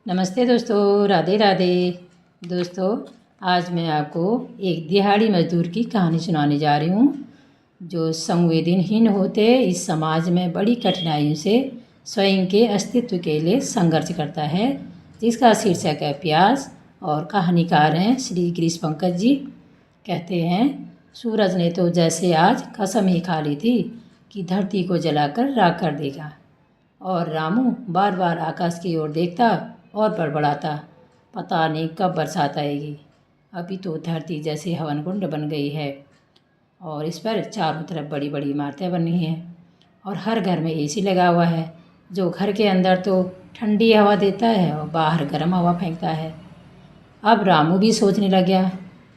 नमस्ते दोस्तों, राधे राधे। दोस्तों, आज मैं आपको एक दिहाड़ी मजदूर की कहानी सुनाने जा रही हूँ जो संवेदनहीन होते इस समाज में बड़ी कठिनाइयों से स्वयं के अस्तित्व के लिए संघर्ष करता है, जिसका शीर्षक है प्यास। और कहानीकार हैं श्री गिरीश पंकज जी। कहते हैं, सूरज ने तो जैसे आज कसम ही खा ली थी कि धरती को जलाकर राख कर देगा, और रामू बार बार आकाश की ओर देखता और बड़बड़ाता, पता नहीं कब बरसात आएगी। अभी तो धरती जैसे हवन कुंड बन गई है और इस पर चारों तरफ बड़ी बड़ी इमारतें बनी हैं और हर घर में एसी लगा हुआ है, जो घर के अंदर तो ठंडी हवा देता है और बाहर गर्म हवा फेंकता है। अब रामू भी सोचने लग गया,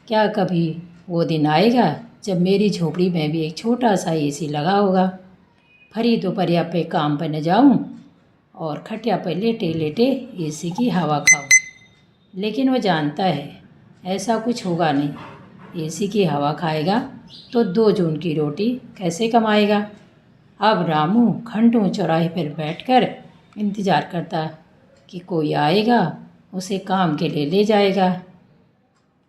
क्या कभी वो दिन आएगा जब मेरी झोपड़ी में भी एक छोटा सा एसी लगा होगा। भरी दोपहरिया पे काम पर न जाऊं और खटिया पर लेटे लेटे एसी की हवा खाऊं। लेकिन वो जानता है ऐसा कुछ होगा नहीं। एसी की हवा खाएगा तो 2 जून की रोटी कैसे कमाएगा। अब रामू घंटों चौराहे पर बैठकर इंतज़ार करता कि कोई आएगा, उसे काम के लिए ले जाएगा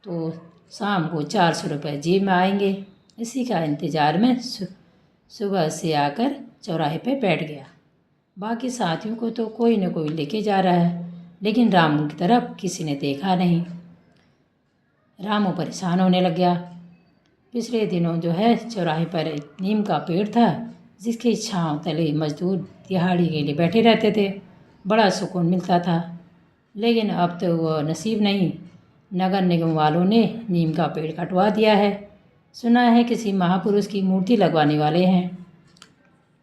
तो शाम को 400 रुपये जेब में आएंगे। इसी का इंतज़ार में सुबह से आकर चौराहे पे बैठ गया। बाकी साथियों को तो कोई न कोई लेके जा रहा है, लेकिन रामू की तरफ किसी ने देखा नहीं। रामू परेशान होने लग गया। पिछले दिनों जो है चौराहे पर एक नीम का पेड़ था, जिसकी छांव तले मजदूर दिहाड़ी के लिए बैठे रहते थे। बड़ा सुकून मिलता था, लेकिन अब तो वह नसीब नहीं। नगर निगम वालों ने नीम का पेड़ कटवा दिया है। सुना है किसी महापुरुष की मूर्ति लगवाने वाले हैं।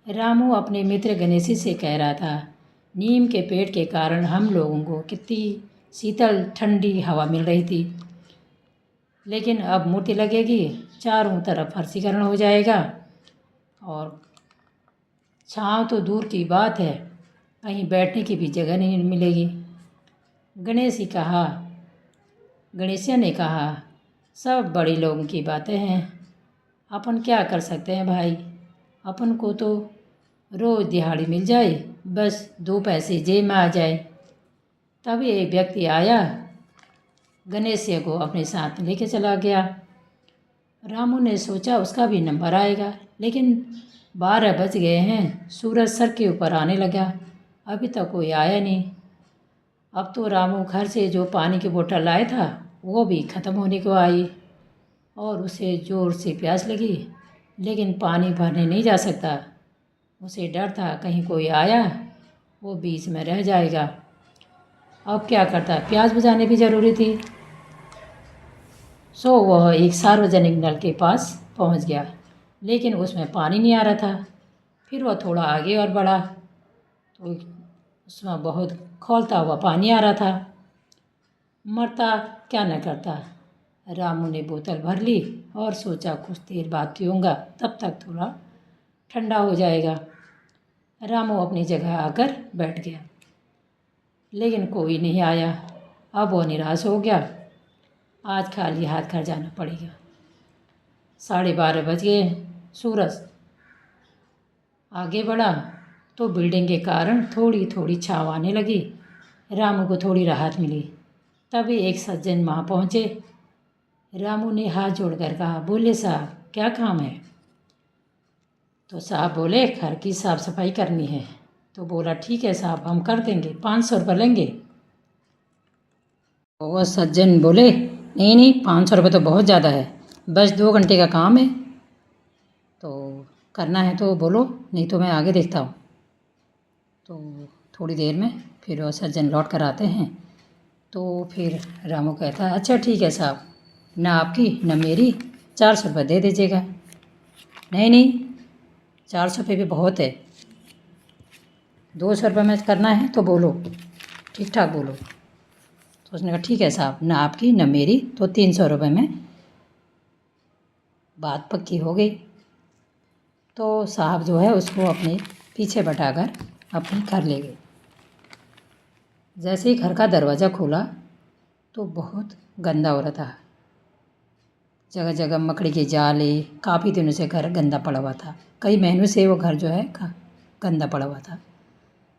रामू अपने मित्र गणेशी से कह रहा था, नीम के पेड़ के कारण हम लोगों को कितनी शीतल ठंडी हवा मिल रही थी, लेकिन अब मूर्ति लगेगी, चारों तरफ फर्शीकरण हो जाएगा और छांव तो दूर की बात है, कहीं बैठने की भी जगह नहीं मिलेगी। गणेशिया ने कहा, सब बड़े लोगों की बातें हैं, अपन क्या कर सकते हैं भाई। अपन को तो रोज़ दिहाड़ी मिल जाए, बस 2 पैसे जेब में आ जाए। तभी एक व्यक्ति आया, गणेशिया को अपने साथ लेके चला गया। रामू ने सोचा उसका भी नंबर आएगा, लेकिन 12 बज गए हैं, सूरज सर के ऊपर आने लगा, अभी तक कोई आया नहीं। अब तो रामू घर से जो पानी की बोतल लाया था वो भी ख़त्म होने को आई और उसे ज़ोर से प्यास लगी, लेकिन पानी भरने नहीं जा सकता। उसे डर था कहीं कोई आया वो बीच में रह जाएगा। अब क्या करता, प्यास बुझाने भी ज़रूरी थी। सो वह एक सार्वजनिक नल के पास पहुंच गया, लेकिन उसमें पानी नहीं आ रहा था। फिर वह थोड़ा आगे और बढ़ा तो उसमें बहुत खौलता हुआ पानी आ रहा था। मरता क्या न करता। रामू ने बोतल भर ली और सोचा कुछ देर बाद पीऊँगा, तब तक थोड़ा ठंडा हो जाएगा। रामू अपनी जगह आकर बैठ गया, लेकिन कोई नहीं आया। अब वो निराश हो गया, आज खाली हाथ घर जाना पड़ेगा। 12:30 बज गए। सूरज आगे बढ़ा तो बिल्डिंग के कारण थोड़ी थोड़ी छाँव आने लगी। रामू को थोड़ी राहत मिली। तभी एक सज्जन वहाँ पहुँचे। रामू ने हाथ जोड़कर कहा, बोले साहब क्या काम है। तो साहब बोले, घर की साफ़ सफाई करनी है। तो बोला, ठीक है साहब, हम कर देंगे, 500 रुपये लेंगे। वो सज्जन बोले, नहीं नहीं, 500 रुपये तो बहुत ज़्यादा है, बस 2 घंटे का काम है, तो करना है तो बोलो, नहीं तो मैं आगे देखता हूँ। तो थोड़ी देर में फिर वो सज्जन लौट कर आते हैं। तो फिर रामू कहता है, अच्छा ठीक है साहब, ना आपकी ना मेरी, 400 रुपये दे दीजिएगा। नहीं नहीं, 400 रुपये भी बहुत है, 200 रुपये में करना है तो बोलो, ठीक ठाक बोलो। तो उसने कहा, ठीक है साहब, ना आपकी ना मेरी, तो 300 रुपये में बात पक्की हो गई। तो साहब जो है उसको अपने पीछे बैठाकर अपने घर ले गए। जैसे ही घर का दरवाज़ा खोला तो बहुत गंदा हो रहा था। जगह जगह मकड़ी के जाले, काफ़ी दिनों से घर गंदा पड़ा हुआ था, कई महीनों से वो घर जो है गंदा पड़ा हुआ था।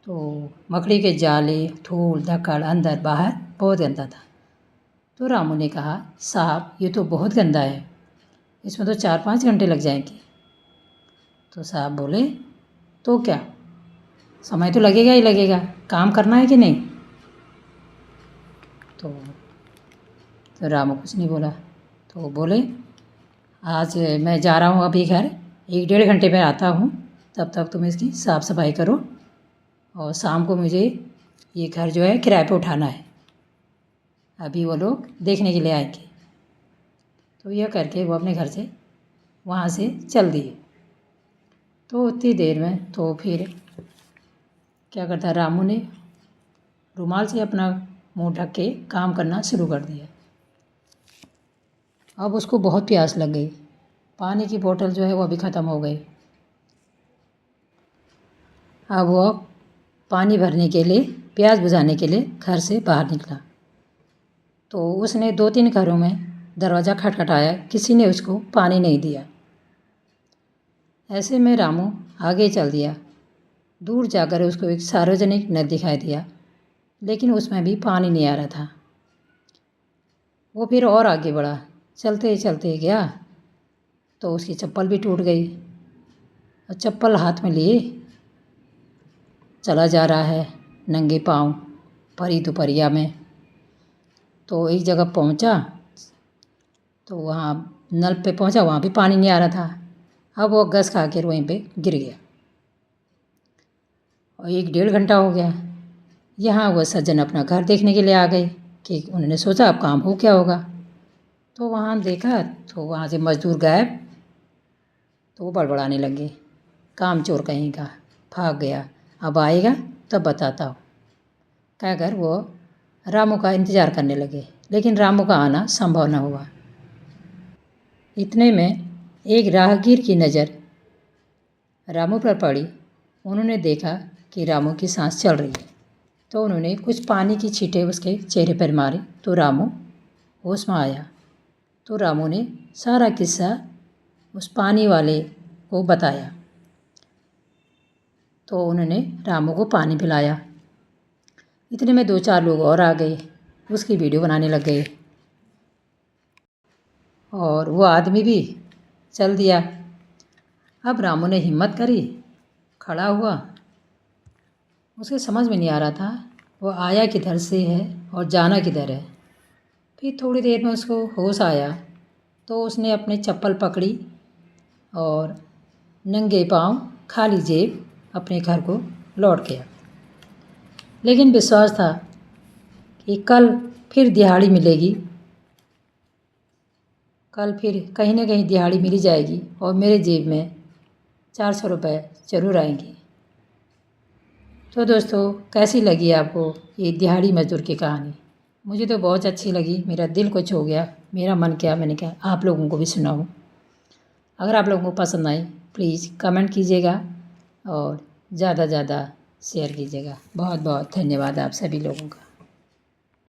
तो मकड़ी के जाले, धूल धक्कड़ अंदर बाहर बहुत गंदा था। तो रामू ने कहा, साहब ये तो बहुत गंदा है, इसमें तो 4-5 घंटे लग जाएंगे। तो साहब बोले, तो क्या, समय तो लगेगा ही लगेगा, काम करना है कि नहीं। तो रामू कुछ नहीं बोला। तो बोले, आज मैं जा रहा हूँ अभी घर, 1-1.5 घंटे में आता हूँ, तब तक तुम इसकी साफ़ सफाई करो और शाम को मुझे ये घर जो है किराए पे उठाना है। अभी वो लोग देखने के लिए आएंगे। तो यह करके वो अपने घर से वहाँ से चल दिए। तो उतनी देर में तो फिर क्या करता, रामू ने रुमाल से अपना मुंह ढक के काम करना शुरू कर दिया। अब उसको बहुत प्यास लग गई, पानी की बोतल जो है वो अभी ख़त्म हो गई। अब वो पानी भरने के लिए, प्यास बुझाने के लिए घर से बाहर निकला। तो उसने 2-3 घरों में दरवाज़ा खटखटाया, किसी ने उसको पानी नहीं दिया। ऐसे में रामू आगे चल दिया। दूर जाकर उसको एक सार्वजनिक नल दिखाई दिया, लेकिन उसमें भी पानी नहीं आ रहा था। वो फिर और आगे बढ़ा, चलते चलते गया तो उसकी चप्पल भी टूट गई और चप्पल हाथ में लिए चला जा रहा है नंगे पाँव भरी दोपहरिया में। तो एक जगह पहुंचा तो वहाँ नल पे पहुंचा, वहाँ भी पानी नहीं आ रहा था। अब वो गस खा के वहीं पे गिर गया और 1-1.5 घंटा हो गया। यहाँ वह सज्जन अपना घर देखने के लिए आ गए कि उन्होंने सोचा अब काम हो क्या होगा। तो वहाँ देखा तो वहाँ से मज़दूर गायब। तो वो बड़बड़ाने लगे, काम चोर कहीं का, भाग गया, अब आएगा तब बताता हूँ कहकर वो रामू का इंतज़ार करने लगे, लेकिन रामू का आना संभव न हुआ। इतने में एक राहगीर की नज़र रामू पर पड़ी। उन्होंने देखा कि रामू की सांस चल रही है, तो उन्होंने कुछ पानी की छींटें उसके चेहरे पर मारी तो रामू होश में आया। तो रामू ने सारा किस्सा उस पानी वाले को बताया। तो उन्होंने रामू को पानी पिलाया। इतने में 2-4 लोग और आ गए, उसकी वीडियो बनाने लग गए और वो आदमी भी चल दिया। अब रामू ने हिम्मत करी, खड़ा हुआ। उसे समझ में नहीं आ रहा था वो आया किधर से है और जाना किधर है। फिर थोड़ी देर में उसको होश आया तो उसने अपने चप्पल पकड़ी और नंगे पाँव खाली जेब अपने घर को लौट गया। लेकिन विश्वास था कि कल फिर दिहाड़ी मिलेगी, कल फिर कहीं ना कहीं दिहाड़ी मिल जाएगी और मेरे जेब में 400 रुपये ज़रूर आएंगे। तो दोस्तों, कैसी लगी आपको ये दिहाड़ी मज़दूर की कहानी? मुझे तो बहुत अच्छी लगी, मेरा दिल को छू गया। मेरा मन किया मैंने कहा आप लोगों को भी सुनाऊं। अगर आप लोगों को पसंद आई प्लीज़ कमेंट कीजिएगा और ज़्यादा शेयर कीजिएगा। बहुत बहुत धन्यवाद आप सभी लोगों का।